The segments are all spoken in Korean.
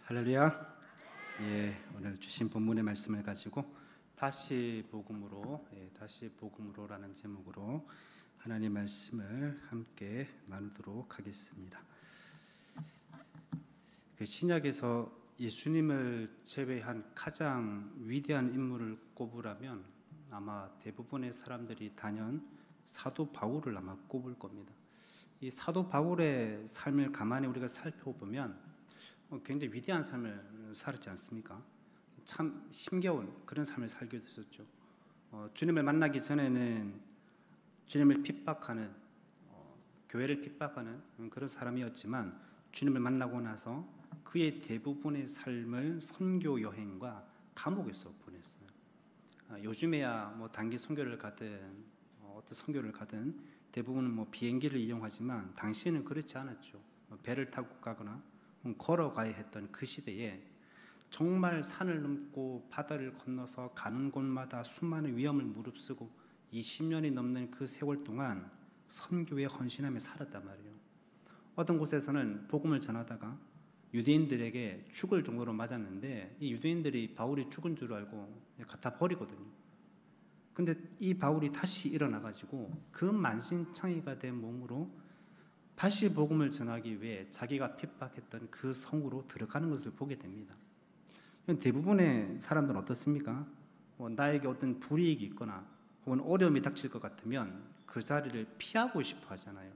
할렐루야. 오늘 주신 본문의 말씀을 가지고 다시 복음으로라는 제목으로 하나님 말씀을 함께 나누도록 하겠습니다. 그 신약에서 예수님을 제외한 가장 위대한 인물을 꼽으라면 아마 대부분의 사람들이 단연 사도 바울을 아마 꼽을 겁니다. 이 사도 바울의 삶을 가만히 우리가 살펴보면 굉장히 위대한 삶을 살았지 않습니까? 참 힘겨운 그런 삶을 살게 됐었죠. 주님을 만나기 전에는 주님을 핍박하는 교회를 핍박하는 그런 사람이었지만 주님을 만나고 나서 그의 대부분의 삶을 선교 여행과 감옥에서 보냈어요. 요즘에야 단기 선교를 가든 어떤 선교를 가든 대부분은 비행기를 이용하지만 당시에는 그렇지 않았죠. 배를 타고 가거나 걸어가야 했던 그 시대에 정말 산을 넘고 바다를 건너서 가는 곳마다 수많은 위험을 무릅쓰고 20년이 넘는 그 세월 동안 선교에 헌신하며 살았단 말이에요. 어떤 곳에서는 복음을 전하다가 유대인들에게 죽을 정도로 맞았는데 이 유대인들이 바울이 죽은 줄 알고 갖다 버리거든요. 근데 이 바울이 다시 일어나가지고 그 만신창이가 된 몸으로 다시 복음을 전하기 위해 자기가 핍박했던 그 성으로 들어가는 것을 보게 됩니다. 대부분의 사람들은 어떻습니까? 나에게 어떤 불이익이 있거나 혹은 어려움이 닥칠 것 같으면 그 자리를 피하고 싶어 하잖아요.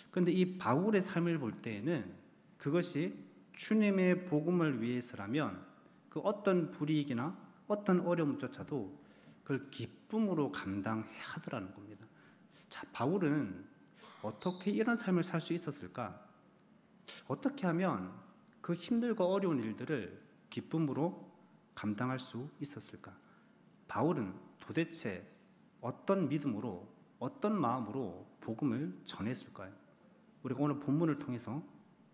그런데 이 바울의 삶을 볼 때에는 그것이 주님의 복음을 위해서라면 그 어떤 불이익이나 어떤 어려움조차도 그걸 기쁨으로 감당해야 하더라는 겁니다. 자, 바울은 어떻게 이런 삶을 살 수 있었을까? 어떻게 하면 그 힘들고 어려운 일들을 기쁨으로 감당할 수 있었을까? 바울은 도대체 어떤 믿음으로, 어떤 마음으로 복음을 전했을까요? 우리가 오늘 본문을 통해서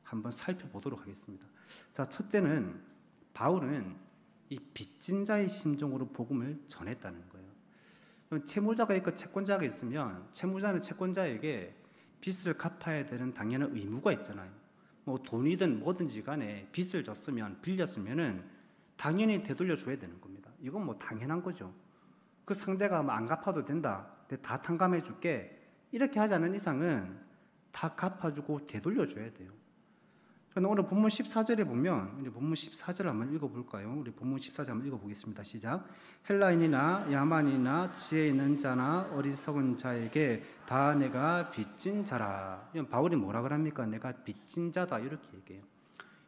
한번 살펴보도록 하겠습니다. 자, 첫째는 바울은 이 빚진 자의 심정으로 복음을 전했다는 거예요. 채무자가 있고 채권자가 있으면 채무자는 채권자에게 빚을 갚아야 되는 당연한 의무가 있잖아요. 돈이든 뭐든지 간에 빚을 졌으면 빌렸으면은 당연히 되돌려줘야 되는 겁니다. 이건 당연한 거죠. 그 상대가 안 갚아도 된다, 내가 다 탕감해 줄게, 이렇게 하지 않은 이상은 다 갚아주고 되돌려줘야 돼요. 그런데 오늘 본문 14절에 보면, 우리 본문 14절 한번 읽어볼까요? 우리 본문 14절 한번 읽어보겠습니다. 시작. 헬라인이나 야만이나 지혜 있는 자나 어리석은 자에게 다 내가 빚진 자라. 바울이 뭐라 그럽니까? 내가 빚진 자다, 이렇게 얘기해요.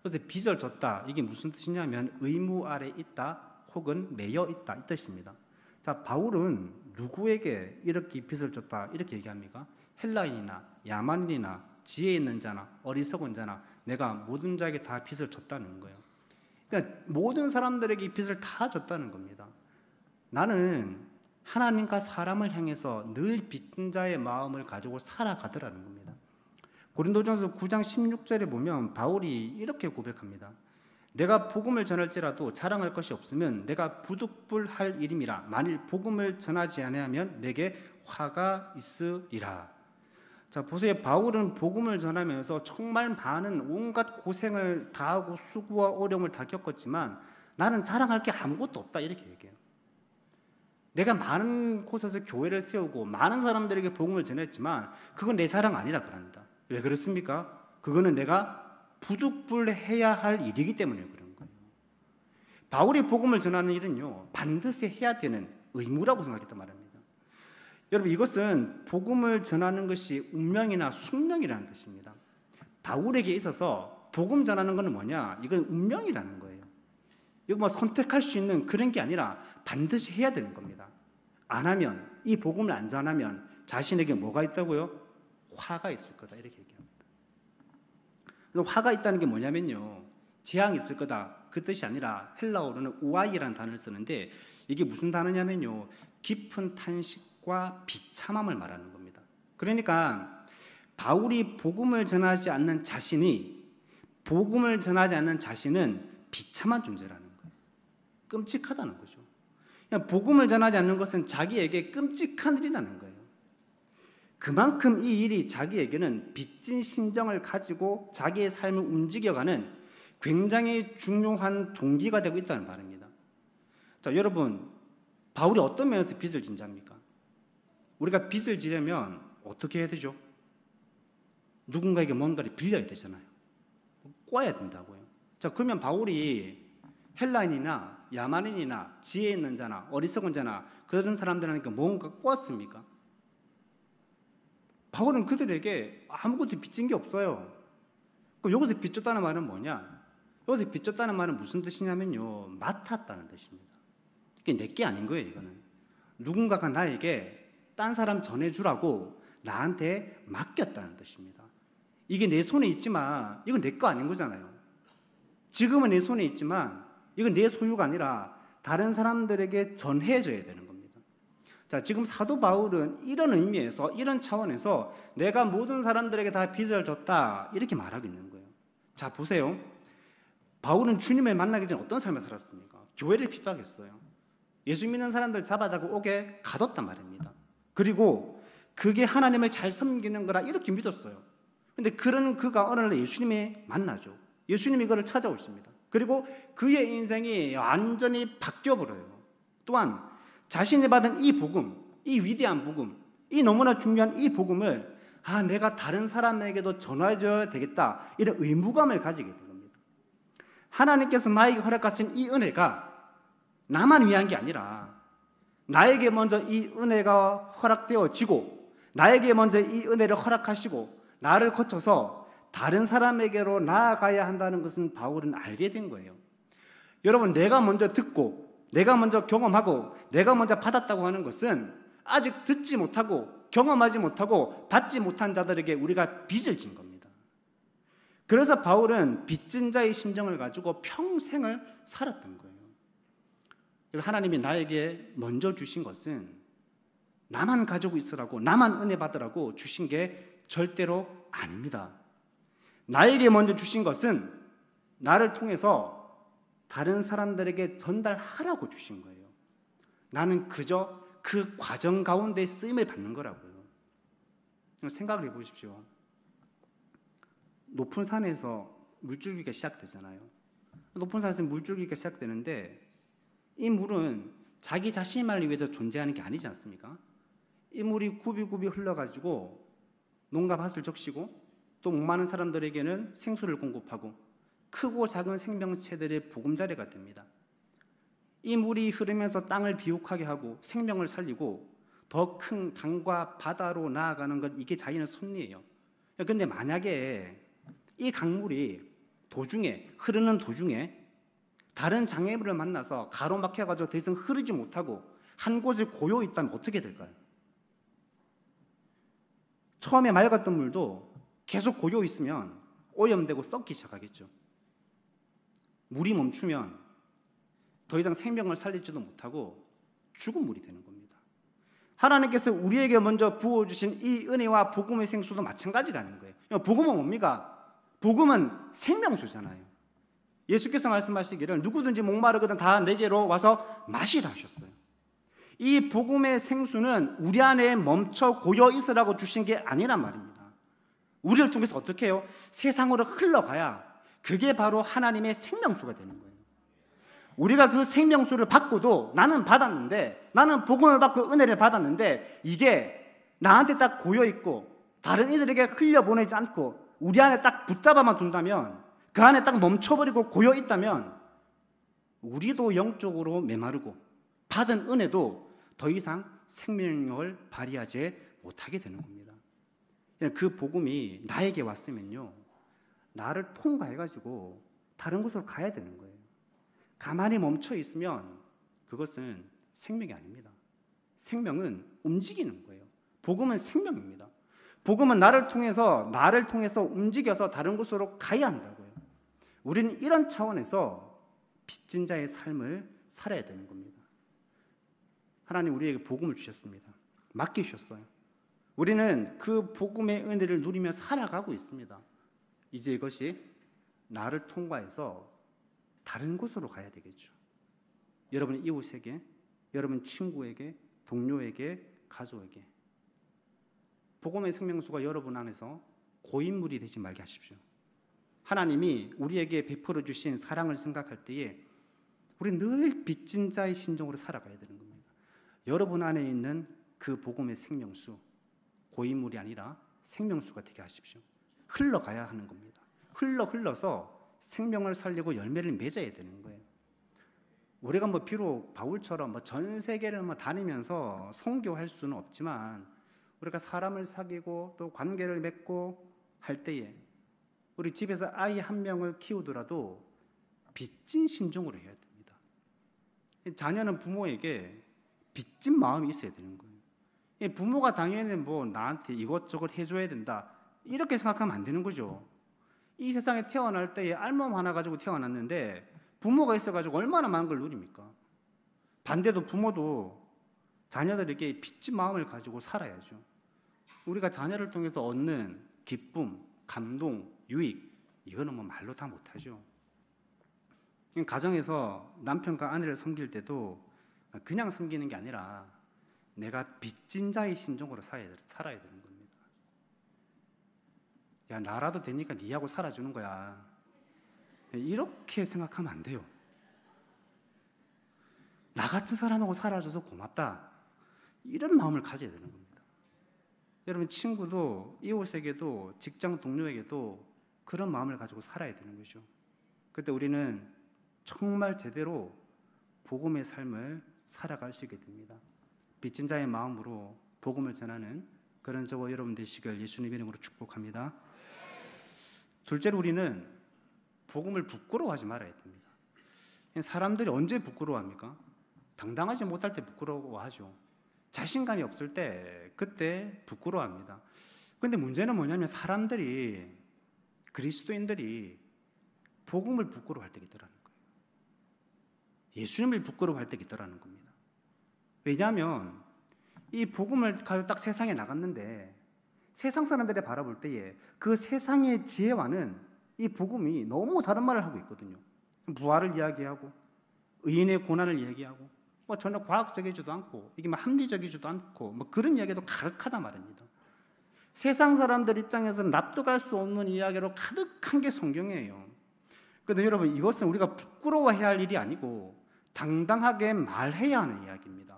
그래서 빚을 졌다, 이게 무슨 뜻이냐면 의무 아래 있다 혹은 매여 있다, 이 뜻입니다. 자, 바울은 누구에게 이렇게 빚을 졌다 이렇게 얘기합니까? 헬라인이나 야만인이나 지혜 있는 자나 어리석은 자나 내가 모든 자에게 다 빚을 졌다는 거예요. 그러니까 모든 사람들에게 빚을 다 졌다는 겁니다. 나는 하나님과 사람을 향해서 늘 빚진 자의 마음을 가지고 살아가더라는 겁니다. 고린도전서 9장 16절에 보면 바울이 이렇게 고백합니다. 내가 복음을 전할지라도 자랑할 것이 없으면 내가 부득불할 일임이라. 만일 복음을 전하지 아니하면 내게 화가 있으리라. 자, 보세요. 바울은 복음을 전하면서 정말 많은 온갖 고생을 다하고 수고와 어려움을 다 겪었지만 나는 자랑할 게 아무것도 없다, 이렇게 얘기해요. 내가 많은 곳에서 교회를 세우고 많은 사람들에게 복음을 전했지만 그건 내 자랑 아니라 그럽니다. 왜 그렇습니까? 그거는 내가 부득불해야 할 일이기 때문에 그런 거예요. 바울이 복음을 전하는 일은요, 반드시 해야 되는 의무라고 생각했단 말입니다. 여러분, 이것은 복음을 전하는 것이 운명이나 숙명이라는 뜻입니다. 바울에게 있어서 복음 전하는 것은 뭐냐? 이건 운명이라는 거예요. 이거 선택할 수 있는 그런 게 아니라 반드시 해야 되는 겁니다. 안 하면, 이 복음을 안 전하면 자신에게 뭐가 있다고요? 화가 있을 거다, 이렇게 얘기합니다. 그래서 화가 있다는 게 뭐냐면요, 재앙이 있을 거다, 그 뜻이 아니라 헬라어로는 우아이라는 단어를 쓰는데 이게 무슨 단어냐면요, 깊은 탄식과 비참함을 말하는 겁니다. 그러니까 바울이 복음을 전하지 않는 자신은 비참한 존재라는 거예요. 끔찍하다는 거죠. 그냥 복음을 전하지 않는 것은 자기에게 끔찍한 일이라는 거예요. 그만큼 이 일이 자기에게는 빚진 심정을 가지고 자기의 삶을 움직여가는 굉장히 중요한 동기가 되고 있다는 말입니다. 자, 여러분, 바울이 어떤 면에서 빚을 진 자입니까? 우리가 빚을 지려면 어떻게 해야 되죠? 누군가에게 뭔가를 빌려야 되잖아요. 꿔야 된다고요. 자, 그러면 바울이 헬라인이나 야만인이나 지혜 있는 자나 어리석은 자나 그런 사람들한테 뭔가 꿨습니까? 바울은 그들에게 아무것도 빚진 게 없어요. 그럼 여기서 빚졌다는 말은 뭐냐? 여기서 빚졌다는 말은 무슨 뜻이냐면요, 맡았다는 뜻입니다. 이게 내게 아닌 거예요. 이거는 누군가가 나에게 딴 사람 전해주라고 나한테 맡겼다는 뜻입니다. 이게 내 손에 있지만 이건 내 거 아닌 거잖아요. 지금은 내 손에 있지만 이건 내 소유가 아니라 다른 사람들에게 전해줘야 되는 겁니다. 자, 지금 사도 바울은 이런 의미에서, 이런 차원에서 내가 모든 사람들에게 다 빚을 졌다 이렇게 말하고 있는 거예요. 자, 보세요. 바울은 주님을 만나기 전에 어떤 삶을 살았습니까? 교회를 핍박했어요. 예수 믿는 사람들 잡아다가 옥에 가뒀단 말입니다. 그리고 그게 하나님을 잘 섬기는 거라 이렇게 믿었어요. 근데 그런 그가 어느 날 예수님이 만나죠. 예수님이 그를 찾아오십니다. 그리고 그의 인생이 완전히 바뀌어버려요. 또한 자신이 받은 이 복음, 이 위대한 복음, 이 너무나 중요한 이 복음을 내가 다른 사람에게도 전해줘야 되겠다, 이런 의무감을 가지게 된 겁니다. 하나님께서 나에게 허락하신 이 은혜가 나만 위한 게 아니라 나에게 먼저 이 은혜가 허락되어지고 나에게 먼저 이 은혜를 허락하시고 나를 거쳐서 다른 사람에게로 나아가야 한다는 것은 바울은 알게 된 거예요. 여러분, 내가 먼저 듣고 내가 먼저 경험하고 내가 먼저 받았다고 하는 것은 아직 듣지 못하고 경험하지 못하고 받지 못한 자들에게 우리가 빚을 진 겁니다. 그래서 바울은 빚진 자의 심정을 가지고 평생을 살았던 거예요. 하나님이 나에게 먼저 주신 것은 나만 가지고 있으라고, 나만 은혜 받으라고 주신 게 절대로 아닙니다. 나에게 먼저 주신 것은 나를 통해서 다른 사람들에게 전달하라고 주신 거예요. 나는 그저 그 과정 가운데 쓰임을 받는 거라고요. 생각을 해보십시오. 높은 산에서 물줄기가 시작되잖아요. 높은 산에서 물줄기가 시작되는데 이 물은 자기 자신만을 위해서 존재하는 게 아니지 않습니까? 이 물이 굽이굽이 흘러가지고 농가 밭을 적시고 또 목마른 사람들에게는 생수를 공급하고 크고 작은 생명체들의 보금자리가 됩니다. 이 물이 흐르면서 땅을 비옥하게 하고 생명을 살리고 더 큰 강과 바다로 나아가는 것, 이게 자연의 섭리예요. 그런데 만약에 이 강물이 흐르는 도중에 다른 장애물을 만나서 가로막혀가지고 더 이상 흐르지 못하고 한 곳에 고여 있다면 어떻게 될까요? 처음에 맑았던 물도 계속 고여 있으면 오염되고 썩기 시작하겠죠. 물이 멈추면 더 이상 생명을 살리지도 못하고 죽은 물이 되는 겁니다. 하나님께서 우리에게 먼저 부어주신 이 은혜와 복음의 생수도 마찬가지라는 거예요. 복음은 뭡니까? 복음은 생명수잖아요. 예수께서 말씀하시기를 누구든지 목마르거든 다 내게로 와서 마시라 하셨어요. 이 복음의 생수는 우리 안에 멈춰 고여 있으라고 주신 게 아니란 말입니다. 우리를 통해서 어떻게 해요? 세상으로 흘러가야 그게 바로 하나님의 생명수가 되는 거예요. 우리가 그 생명수를 받고도 나는 받았는데, 나는 복음을 받고 은혜를 받았는데 이게 나한테 딱 고여 있고 다른 이들에게 흘려보내지 않고 우리 안에 딱 붙잡아만 둔다면, 그 안에 딱 멈춰버리고 고여 있다면 우리도 영적으로 메마르고 받은 은혜도 더 이상 생명력을 발휘하지 못하게 되는 겁니다. 그 복음이 나에게 왔으면요, 나를 통과해가지고 다른 곳으로 가야 되는 거예요. 가만히 멈춰 있으면 그것은 생명이 아닙니다. 생명은 움직이는 거예요. 복음은 생명입니다. 복음은 나를 통해서 움직여서 다른 곳으로 가야 한다고요. 우리는 이런 차원에서 빚진 자의 삶을 살아야 되는 겁니다. 하나님 우리에게 복음을 주셨습니다. 맡기셨어요. 우리는 그 복음의 은혜를 누리며 살아가고 있습니다. 이제 이것이 나를 통과해서 다른 곳으로 가야 되겠죠. 여러분 이웃에게, 여러분 친구에게, 동료에게, 가족에게 복음의 생명수가 여러분 안에서 고인물이 되지 말게 하십시오. 하나님이 우리에게 베풀어 주신 사랑을 생각할 때에 우리 늘 빚진 자의 심정으로 살아가야 되는 겁니다. 여러분 안에 있는 그 복음의 생명수, 고인물이 아니라 생명수가 되게 하십시오. 흘러가야 하는 겁니다. 흘러서 생명을 살리고 열매를 맺어야 되는 거예요. 우리가 비록 바울처럼 전 세계를 다니면서 선교할 수는 없지만 우리가 사람을 사귀고 또 관계를 맺고 할 때에 우리 집에서 아이 한 명을 키우더라도 빚진 심정으로 해야 됩니다. 자녀는 부모에게 빚진 마음이 있어야 되는 거예요. 부모가 당연히 나한테 이것저것 해줘야 된다 이렇게 생각하면 안 되는 거죠. 이 세상에 태어날 때에 알몸 하나 가지고 태어났는데 부모가 있어가지고 얼마나 많은 걸 누립니까? 반대로 부모도 자녀들에게 빚진 마음을 가지고 살아야죠. 우리가 자녀를 통해서 얻는 기쁨, 감동, 유익 이거는 말로 다 못하죠. 가정에서 남편과 아내를 섬길 때도 그냥 섬기는 게 아니라 내가 빚진 자의 심정으로 살아야 되는 겁니다. 야, 나라도 되니까 니하고 살아주는 거야. 이렇게 생각하면 안 돼요. 나 같은 사람하고 살아줘서 고맙다 이런 마음을 가져야 되는 겁니다. 여러분 친구도 이웃에게도 직장 동료에게도 그런 마음을 가지고 살아야 되는 거죠. 그때 우리는 정말 제대로 복음의 삶을 살아갈 수 있게 됩니다. 빚진 자의 마음으로 복음을 전하는 그런 저와 여러분 되시길 예수님 이름으로 축복합니다. 둘째로 우리는 복음을 부끄러워하지 말아야 됩니다. 사람들이 언제 부끄러워합니까? 당당하지 못할 때 부끄러워하죠. 자신감이 없을 때 그때 부끄러워합니다. 그런데 문제는 뭐냐면 사람들이 그리스도인들이 복음을 부끄러워할 때가 있더라는 거예요. 예수님을 부끄러워할 때가 있더라는 겁니다. 왜냐하면 이 복음을 가지고 딱 세상에 나갔는데 세상 사람들이 바라볼 때에 그 세상의 지혜와는 이 복음이 너무 다른 말을 하고 있거든요. 부활을 이야기하고 의인의 고난을 이야기하고 전혀 과학적이지도 않고 이게 합리적이지도 않고 그런 이야기도 가득하단 말입니다. 세상 사람들 입장에서는 납득할 수 없는 이야기로 가득한 게 성경이에요. 그런데 여러분 이것은 우리가 부끄러워해야 할 일이 아니고 당당하게 말해야 하는 이야기입니다.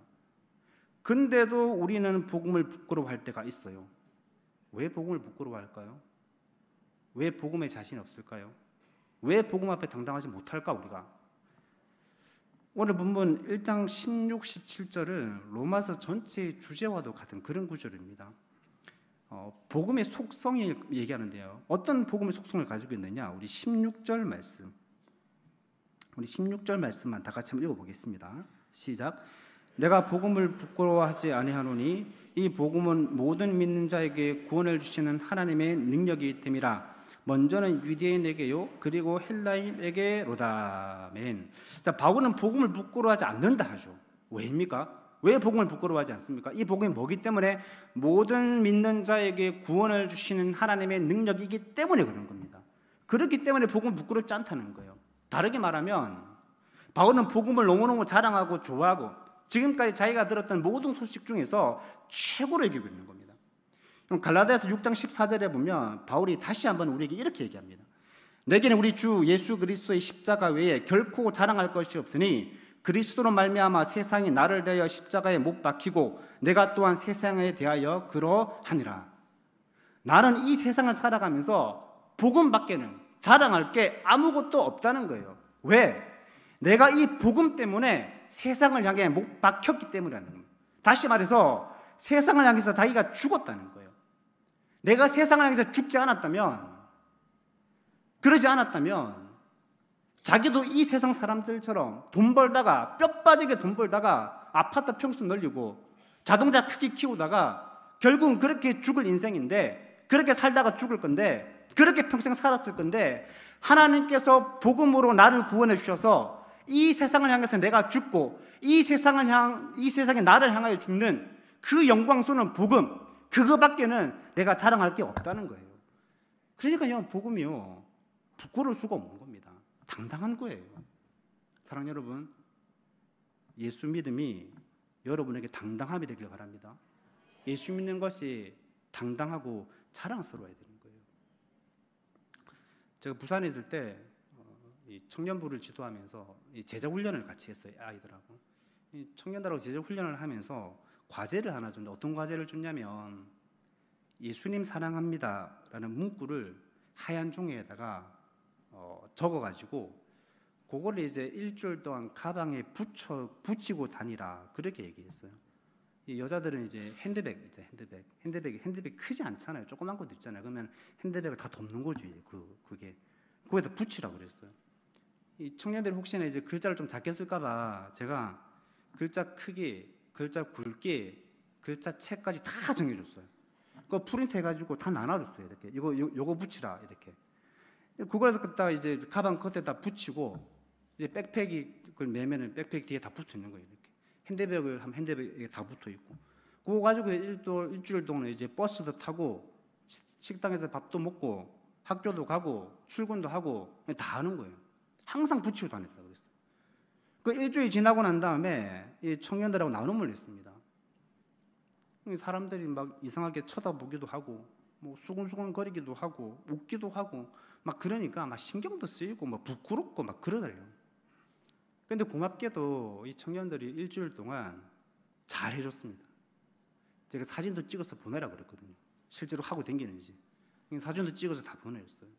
근데도 우리는 복음을 부끄러워할 때가 있어요. 왜 복음을 부끄러워할까요? 왜 복음에 자신이 없을까요? 왜 복음 앞에 당당하지 못할까 우리가? 오늘 본문 1장 16, 17절은 로마서 전체의 주제와도 같은 그런 구절입니다. 복음의 속성을 얘기하는데요. 어떤 복음의 속성을 가지고 있느냐? 우리 16절 말씀. 우리 16절 말씀만 다 같이 한번 읽어보겠습니다. 시작. 내가 복음을 부끄러워하지 아니하노니 이 복음은 모든 믿는 자에게 구원을 주시는 하나님의 능력이 됨이라. 먼저는 유대인에게요 그리고 헬라인에게로다. 아멘. 자, 바울은 복음을 부끄러워하지 않는다 하죠. 왜입니까? 왜 복음을 부끄러워하지 않습니까? 이 복음이 뭐기 때문에 모든 믿는 자에게 구원을 주시는 하나님의 능력이기 때문에 그런 겁니다. 그렇기 때문에 복음을 부끄럽지 않다는 거예요. 다르게 말하면 바울은 복음을 너무너무 자랑하고 좋아하고 지금까지 자기가 들었던 모든 소식 중에서 최고로 여기고 있는 겁니다. 갈라디아서 6장 14절에 보면 바울이 다시 한번 우리에게 이렇게 얘기합니다. 내게는 우리 주 예수 그리스도의 십자가 외에 결코 자랑할 것이 없으니 그리스도로 말미암아 세상이 나를 대하여 십자가에 못 박히고 내가 또한 세상에 대하여 그러하니라. 나는 이 세상을 살아가면서 복음밖에는 자랑할 게 아무것도 없다는 거예요. 왜? 내가 이 복음 때문에 세상을 향해 못 박혔기 때문이라는 겁니다. 다시 말해서 세상을 향해서 자기가 죽었다는 거예요. 내가 세상을 향해서 죽지 않았다면, 그러지 않았다면 자기도 이 세상 사람들처럼 돈 벌다가 뼈 빠지게 돈 벌다가 아파트 평수 늘리고 자동차 크게 키우다가 결국은 그렇게 죽을 인생인데, 그렇게 살다가 죽을 건데, 그렇게 평생 살았을 건데, 하나님께서 복음으로 나를 구원해 주셔서 이 세상을 향해서 내가 죽고 이 세상에 나를 향하여 죽는 그 영광스러운 복음, 그거밖에는 내가 자랑할 게 없다는 거예요. 그러니까 복음이요 부끄러울 수가 없는 겁니다. 당당한 거예요. 사랑하는 여러분, 예수 믿음이 여러분에게 당당함이 되길 바랍니다. 예수 믿는 것이 당당하고 자랑스러워야 되는 거예요. 제가 부산에 있을 때 이 청년부를 지도하면서 이 제자 훈련을 같이 했어요. 아이들하고. 이 청년들하고 제자 훈련을 하면서 과제를 하나 줬는데 어떤 과제를 줬냐면 예수님 사랑합니다라는 문구를 하얀 종이에다가 적어가지고 그거를 이제 일주일 동안 가방에 붙이고 다니라 그렇게 얘기했어요. 이 여자들은 이제 핸드백이 크지 않잖아요. 조그만 것도 있잖아요. 그러면 핸드백을 다 덮는 거지. 그게 거기다 붙이라고 그랬어요. 이 청년들이 혹시나 이제 글자를 좀 작게 쓸까봐 제가 글자 크기, 글자 굵기, 글자 채까지 다 정해줬어요. 그거 프린트 해가지고 다 나눠줬어요. 이렇게 요거 붙이라 이렇게. 그걸 갖다 이제 가방 겉에다 붙이고 이제 백팩을 매면은 백팩 뒤에 다 붙어 있는 거예요. 이렇게 핸드백을 하면 핸드백에 다 붙어 있고. 그거 가지고 일주일 동안 이제 버스도 타고 식당에서 밥도 먹고 학교도 가고 출근도 하고 다 하는 거예요. 항상 붙이고 다녔다고 그랬어요. 그 일주일 지나고 난 다음에 이 청년들하고 나눔을 했습니다. 사람들이 막 이상하게 쳐다보기도 하고 뭐 수근수근 거리기도 하고 웃기도 하고 막 그러니까 막 신경도 쓰이고 막 부끄럽고 막 그러더래요. 그런데 고맙게도 이 청년들이 일주일 동안 잘 해줬습니다. 제가 사진도 찍어서 보내라 그랬거든요. 실제로 하고 다니는지 사진도 찍어서 다 보내줬어요.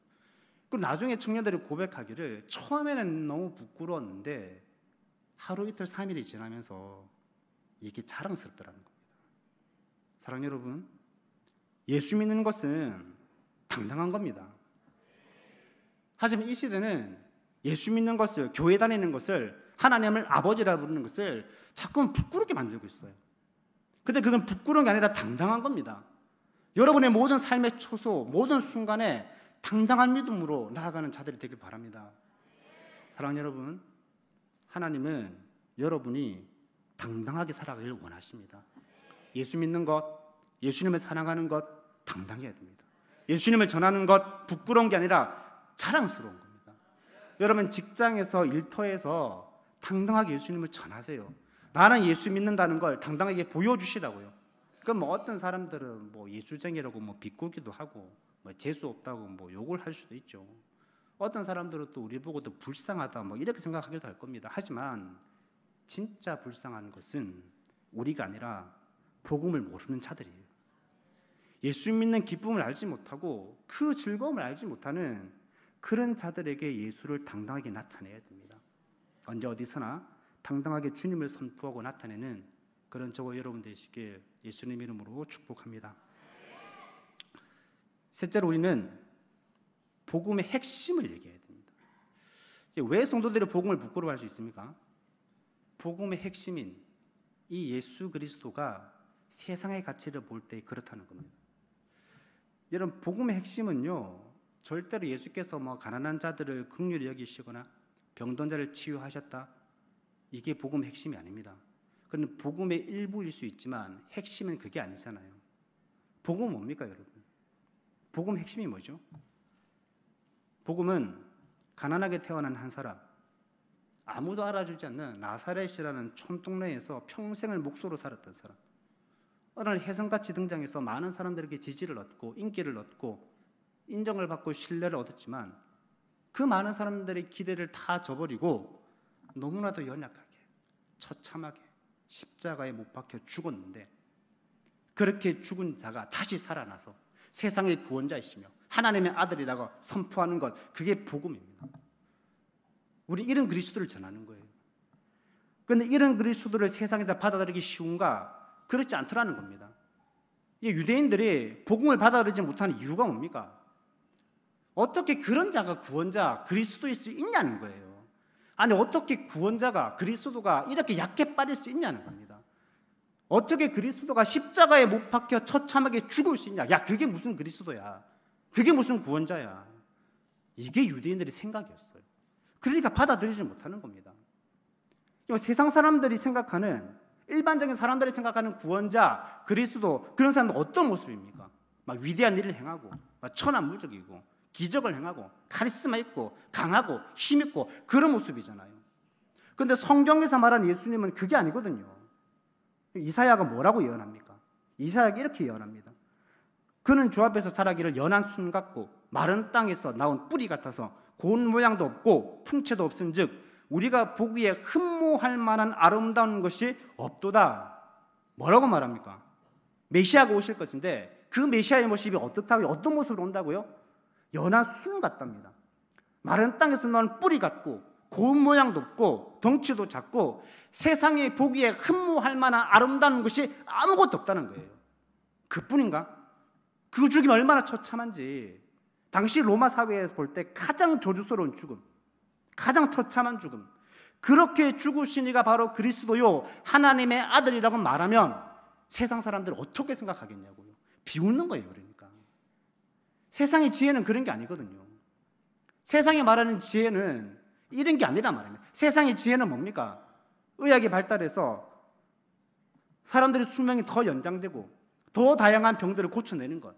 그리고 나중에 청년들이 고백하기를 처음에는 너무 부끄러웠는데 하루 이틀 3일이 지나면서 이게 자랑스럽더라는 겁니다. 사랑하는 여러분, 예수 믿는 것은 당당한 겁니다. 하지만 이 시대는 예수 믿는 것을, 교회 다니는 것을, 하나님을 아버지라 부르는 것을 자꾸 부끄럽게 만들고 있어요. 근데 그건 부끄러운 게 아니라 당당한 겁니다. 여러분의 모든 삶의 초소, 모든 순간에 당당한 믿음으로 나아가는 자들이 되길 바랍니다. 사랑하는 여러분, 하나님은 여러분이 당당하게 살아가길 원하십니다. 예수 믿는 것, 예수님을 사랑하는 것 당당해야 됩니다. 예수님을 전하는 것 부끄러운 게 아니라 자랑스러운 겁니다. 여러분 직장에서 일터에서 당당하게 예수님을 전하세요. 나는 예수 믿는다는 걸 당당하게 보여주시라고요. 그럼 뭐 어떤 사람들은 뭐 예수쟁이라고 뭐 비꼬기도 하고 뭐 재수 없다고 뭐 욕을 할 수도 있죠. 어떤 사람들은 또 우리 보고 또 불쌍하다 뭐 이렇게 생각하기도 할 겁니다. 하지만 진짜 불쌍한 것은 우리가 아니라 복음을 모르는 자들이에요. 예수 믿는 기쁨을 알지 못하고 그 즐거움을 알지 못하는 그런 자들에게 예수를 당당하게 나타내야 됩니다. 언제 어디서나 당당하게 주님을 선포하고 나타내는 그런 저와 여러분 되시길 예수님 이름으로 축복합니다. 셋째로 우리는 복음의 핵심을 얘기해야 됩니다. 왜 성도들이 복음을 부끄러워할 수 있습니까? 복음의 핵심인 이 예수 그리스도가 세상의 가치를 볼 때 그렇다는 겁니다. 여러분 복음의 핵심은요 절대로 예수께서 뭐 가난한 자들을 긍휼히 여기시거나 병든 자를 치유하셨다 이게 복음의 핵심이 아닙니다. 그건 복음의 일부일 수 있지만 핵심은 그게 아니잖아요. 복음은 뭡니까 여러분? 복음의 핵심이 뭐죠? 복음은 가난하게 태어난 한 사람, 아무도 알아주지 않는 나사렛이라는 촌동네에서 평생을 목소로 살았던 사람, 어느 날 혜성같이 등장해서 많은 사람들에게 지지를 얻고 인기를 얻고 인정을 받고 신뢰를 얻었지만 그 많은 사람들의 기대를 다 저버리고 너무나도 연약하게 처참하게 십자가에 못 박혀 죽었는데 그렇게 죽은 자가 다시 살아나서 세상의 구원자이시며 하나님의 아들이라고 선포하는 것 그게 복음입니다. 우리 이런 그리스도를 전하는 거예요. 그런데 이런 그리스도를 세상에서 받아들이기 쉬운가? 그렇지 않더라는 겁니다. 유대인들이 복음을 받아들이지 못하는 이유가 뭡니까? 어떻게 그런 자가 구원자 그리스도일 수 있냐는 거예요. 아니 어떻게 구원자가 그리스도가 이렇게 약해 빠질 수 있냐는 겁니다. 어떻게 그리스도가 십자가에 못 박혀 처참하게 죽을 수 있냐? 야 그게 무슨 그리스도야? 그게 무슨 구원자야? 이게 유대인들의 생각이었어요. 그러니까 받아들이지 못하는 겁니다. 세상 사람들이 생각하는 일반적인 사람들이 생각하는 구원자, 그리스도 그런 사람은 어떤 모습입니까? 막 위대한 일을 행하고 막 천하무적이고 기적을 행하고 카리스마 있고 강하고 힘 있고 그런 모습이잖아요. 그런데 성경에서 말하는 예수님은 그게 아니거든요. 이사야가 뭐라고 예언합니까? 이사야가 이렇게 예언합니다. 그는 주 앞에서 자라기를 연한 순 같고 마른 땅에서 나온 뿌리 같아서 고운 모양도 없고 풍채도 없은즉 우리가 보기에 흠모할 만한 아름다운 것이 없도다. 뭐라고 말합니까? 메시아가 오실 것인데 그 메시아의 모습이 어떻다고요? 어떤 모습으로 온다고요? 연한 순 같답니다. 마른 땅에서 나온 뿌리 같고 고운 모양도 없고 덩치도 작고 세상에 보기에 흠모할 만한 아름다운 것이 아무것도 없다는 거예요. 그뿐인가? 그 죽임이 얼마나 처참한지. 당시 로마 사회에서 볼 때 가장 저주스러운 죽음, 가장 처참한 죽음. 그렇게 죽으신 이가 바로 그리스도요 하나님의 아들이라고 말하면 세상 사람들 어떻게 생각하겠냐고요. 비웃는 거예요. 그러니까 세상의 지혜는 그런 게 아니거든요. 세상이 말하는 지혜는 이런 게 아니란 말입니다. 세상의 지혜는 뭡니까? 의학이 발달해서 사람들의 수명이 더 연장되고 더 다양한 병들을 고쳐내는 것.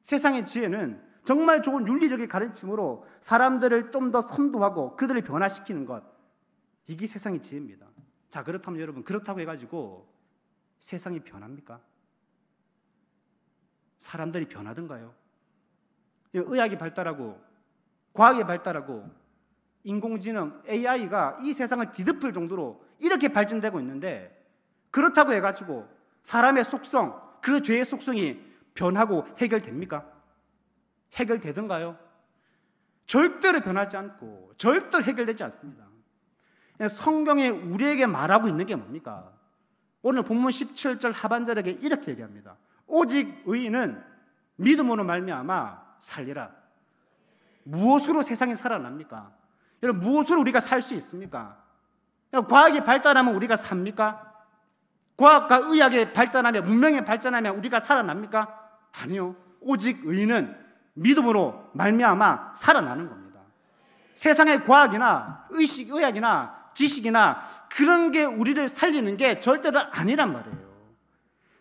세상의 지혜는 정말 좋은 윤리적인 가르침으로 사람들을 좀 더 선도하고 그들을 변화시키는 것. 이게 세상의 지혜입니다. 자, 그렇다면 여러분, 그렇다고 해가지고 세상이 변합니까? 사람들이 변하던가요? 의학이 발달하고 과학이 발달하고 인공지능, AI가 이 세상을 뒤덮을 정도로 이렇게 발전되고 있는데 그렇다고 해가지고 사람의 속성, 그 죄의 속성이 변하고 해결됩니까? 해결되던가요? 절대로 변하지 않고 절대로 해결되지 않습니다. 성경에 우리에게 말하고 있는 게 뭡니까? 오늘 본문 17절 하반절에게 이렇게 얘기합니다. 오직 의인은 믿음으로 말미암아 살리라. 무엇으로 세상이 살아납니까? 여러분, 무엇으로 우리가 살 수 있습니까? 과학이 발달하면 우리가 삽니까? 과학과 의학이 발전하면, 문명이 발전하면 우리가 살아납니까? 아니요. 오직 의인은 믿음으로 말미암아 살아나는 겁니다. 세상의 과학이나 의학이나 지식이나 그런 게 우리를 살리는 게 절대로 아니란 말이에요.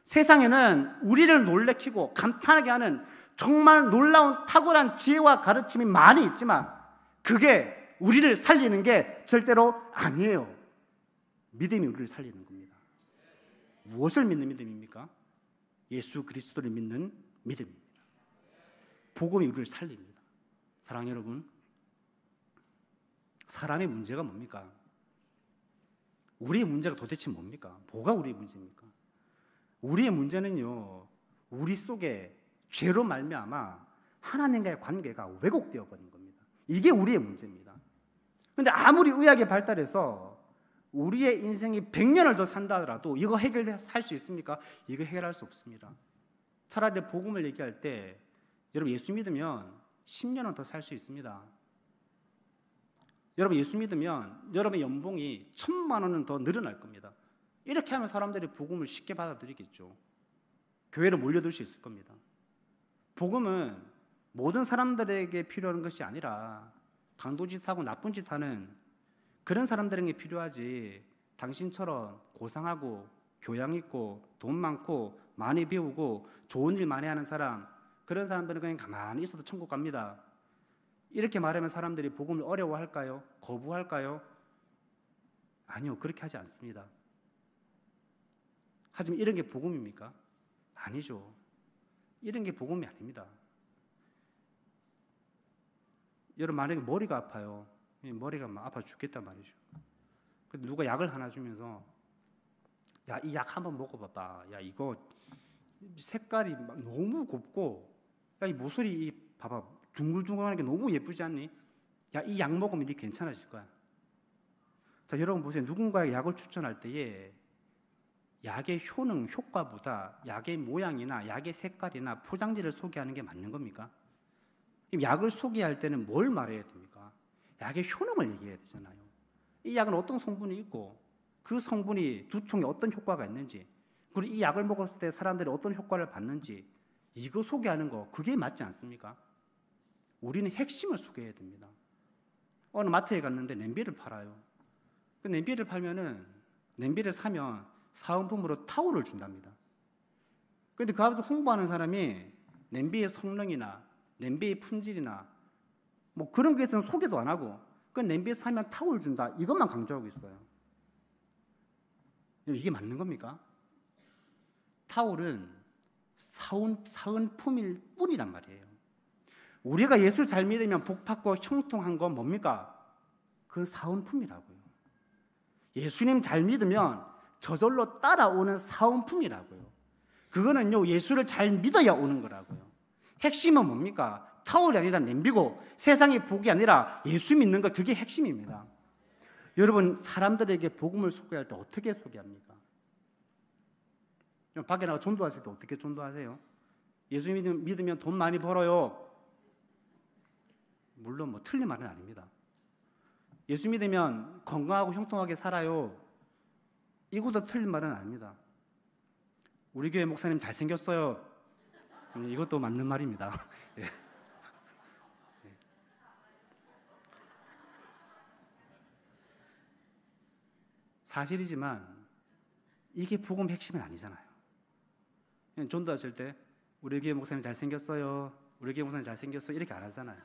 세상에는 우리를 놀래키고 감탄하게 하는 정말 놀라운 탁월한 지혜와 가르침이 많이 있지만 그게 우리를 살리는 게 절대로 아니에요. 믿음이 우리를 살리는 겁니다. 무엇을 믿는 믿음입니까? 예수 그리스도를 믿는 믿음입니다. 복음이 우리를 살립니다. 사랑하는 여러분, 사람의 문제가 뭡니까? 우리의 문제가 도대체 뭡니까? 뭐가 우리의 문제입니까? 우리의 문제는요, 우리 속에 죄로 말미암아 하나님과의 관계가 왜곡되어 버린 겁니다. 이게 우리의 문제입니다. 그런데 아무리 의학이 발달해서 우리의 인생이 100년을 더 산다 하더라도 이거 해결할 수 있습니까? 이거 해결할 수 없습니다. 차라리 복음을 얘기할 때 여러분, 예수 믿으면 10년은 더 살 수 있습니다. 여러분, 예수 믿으면 여러분의 연봉이 1,000만 원은 더 늘어날 겁니다. 이렇게 하면 사람들이 복음을 쉽게 받아들이겠죠. 교회를 몰려들 수 있을 겁니다. 복음은 모든 사람들에게 필요한 것이 아니라 강도짓하고 나쁜 짓 하는 그런 사람들에게 필요하지, 당신처럼 고상하고 교양 있고 돈 많고 많이 배우고 좋은 일 많이 하는 사람, 그런 사람들은 그냥 가만히 있어도 천국 갑니다. 이렇게 말하면 사람들이 복음을 어려워할까요? 거부할까요? 아니요, 그렇게 하지 않습니다. 하지만 이런 게 복음입니까? 아니죠. 이런 게 복음이 아닙니다. 여러분, 만약에 머리가 아파요. 머리가 막 아파 죽겠단 말이죠. 근데 누가 약을 하나 주면서 야, 이 약 한번 먹어봐봐. 야, 이거 색깔이 막 너무 곱고, 야, 이 모서리 봐봐, 둥글둥글한 게 너무 예쁘지 않니? 야, 이 약 먹으면 이게 괜찮아질 거야. 자, 여러분 보세요. 누군가에게 약을 추천할 때에 약의 효능, 효과보다 약의 모양이나 약의 색깔이나 포장지를 소개하는 게 맞는 겁니까? 약을 소개할 때는 뭘 말해야 됩니까? 약의 효능을 얘기해야 되잖아요. 이 약은 어떤 성분이 있고 그 성분이 두통에 어떤 효과가 있는지, 그리고 이 약을 먹었을 때 사람들이 어떤 효과를 받는지, 이거 소개하는 거, 그게 맞지 않습니까? 우리는 핵심을 소개해야 됩니다. 어느 마트에 갔는데 냄비를 팔아요. 그 냄비를 팔면은, 냄비를 사면 사은품으로 타올을 준답니다. 그런데 그 앞에서 홍보하는 사람이 냄비의 성능이나 냄비의 품질이나 뭐 그런 것에 대해서는 소개도 안 하고, 그 냄비에 사면 타올 준다, 이것만 강조하고 있어요. 이게 맞는 겁니까? 타올은 사은품일 뿐이란 말이에요. 우리가 예수 잘 믿으면 복받고 형통한 건 뭡니까? 그건 사은품이라고요. 예수님 잘 믿으면 저절로 따라오는 사은품이라고요. 그거는요, 예수를 잘 믿어야 오는 거라고요. 핵심은 뭡니까? 타월이 아니라 냄비고 세상의 복이 아니라 예수 믿는 것, 그게 핵심입니다. 여러분, 사람들에게 복음을 소개할 때 어떻게 소개합니까? 밖에 나가 전도하실 때 어떻게 전도하세요? 예수 믿으면 돈 많이 벌어요. 물론 뭐 틀린 말은 아닙니다. 예수 믿으면 건강하고 형통하게 살아요. 이것도 틀린 말은 아닙니다. 우리 교회 목사님 잘생겼어요. 이것도 맞는 말입니다. 예. 사실이지만 이게 복음 핵심은 아니잖아요. 전도하실 때 우리 교회 목사님 잘생겼어요. 우리 교회 목사님 잘생겼어요. 이렇게 안 하잖아요.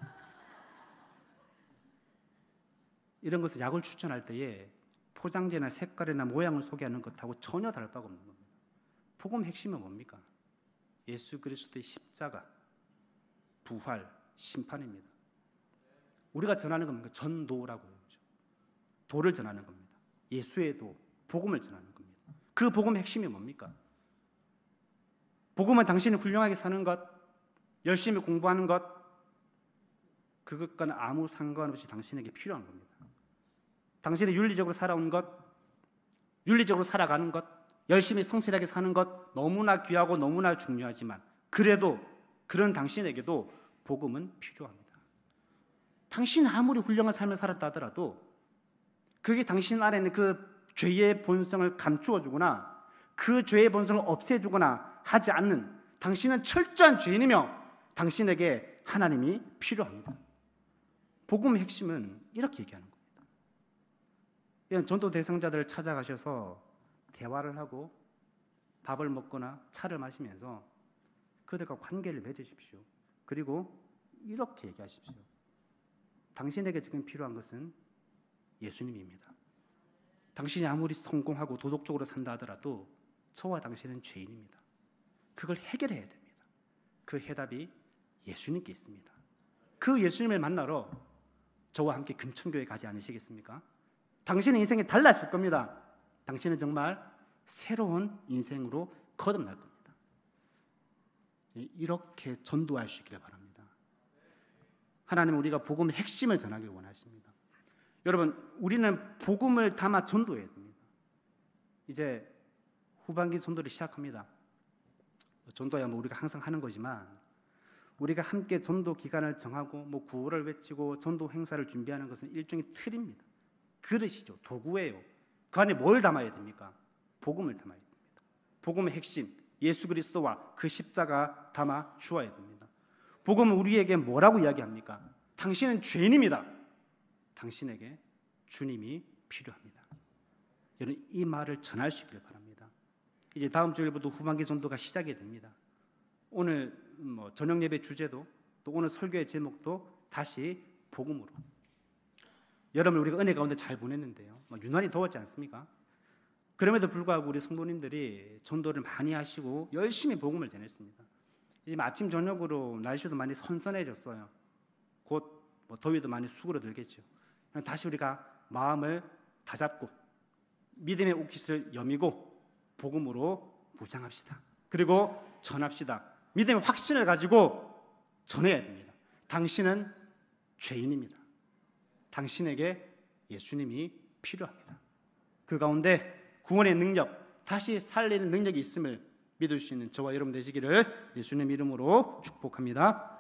이런 것을 약을 추천할 때에 포장재나 색깔이나 모양을 소개하는 것하고 전혀 다를 바가 없는 겁니다. 복음 핵심은 뭡니까? 예수 그리스도의 십자가, 부활, 심판입니다. 우리가 전하는 겁니까? 전도라고 그러죠. 도를 전하는 겁니다. 예수의 도, 복음을 전하는 겁니다. 그 복음의 핵심이 뭡니까? 복음은 당신이 훌륭하게 사는 것, 열심히 공부하는 것, 그것과는 아무 상관없이 당신에게 필요한 겁니다. 당신이 윤리적으로 살아온 것, 윤리적으로 살아가는 것, 열심히 성실하게 사는 것 너무나 귀하고 너무나 중요하지만 그래도 그런 당신에게도 복음은 필요합니다. 당신 아무리 훌륭한 삶을 살았다 하더라도 그게 당신 안에 있는 그 죄의 본성을 감추어 주거나 그 죄의 본성을 없애주거나 하지 않는, 당신은 철저한 죄인이며 당신에게 하나님이 필요합니다. 복음의 핵심은 이렇게 얘기하는 겁니다. 이런 전도 대상자들을 찾아가셔서 대화를 하고 밥을 먹거나 차를 마시면서 그들과 관계를 맺으십시오. 그리고 이렇게 얘기하십시오. 당신에게 지금 필요한 것은 예수님입니다. 당신이 아무리 성공하고 도덕적으로 산다 하더라도 저와 당신은 죄인입니다. 그걸 해결해야 됩니다. 그 해답이 예수님께 있습니다. 그 예수님을 만나러 저와 함께 금천교회 가지 않으시겠습니까? 당신의 인생이 달라질 겁니다. 당신은 정말 새로운 인생으로 거듭날 겁니다. 이렇게 전도하시기를 바랍니다. 하나님은 우리가 복음의 핵심을 전하길 원하십니다. 여러분, 우리는 복음을 담아 전도해야 됩니다. 이제 후반기 전도를 시작합니다. 전도야 뭐 우리가 항상 하는 거지만 우리가 함께 전도 기간을 정하고 뭐 구호를 외치고 전도 행사를 준비하는 것은 일종의 틀입니다. 그릇이죠. 도구예요. 그 안에 뭘 담아야 됩니까? 복음을 담아야 됩니다. 복음의 핵심, 예수 그리스도와 그 십자가 담아 주어야 됩니다. 복음은 우리에게 뭐라고 이야기합니까? 당신은 죄인입니다. 당신에게 주님이 필요합니다. 여러분, 이 말을 전할 수 있기를 바랍니다. 이제 다음 주일부터 후반기 전도가 시작이 됩니다. 오늘 저녁 예배 주제도 또 오늘 설교의 제목도 다시 복음으로. 여러분, 우리가 은혜 가운데 잘 보냈는데요. 유난히 더웠지 않습니까? 그럼에도 불구하고 우리 성도님들이 전도를 많이 하시고 열심히 복음을 전했습니다. 이제 아침 저녁으로 날씨도 많이 선선해졌어요. 곧 더위도 많이 수그러들겠죠. 다시 우리가 마음을 다잡고 믿음의 옷깃을 여미고 복음으로 무장합시다. 그리고 전합시다. 믿음의 확신을 가지고 전해야 됩니다. 당신은 죄인입니다. 당신에게 예수님이 필요합니다. 그 가운데 구원의 능력, 다시 살리는 능력이 있음을 믿을 수 있는 저와 여러분 되시기를 예수님 이름으로 축복합니다.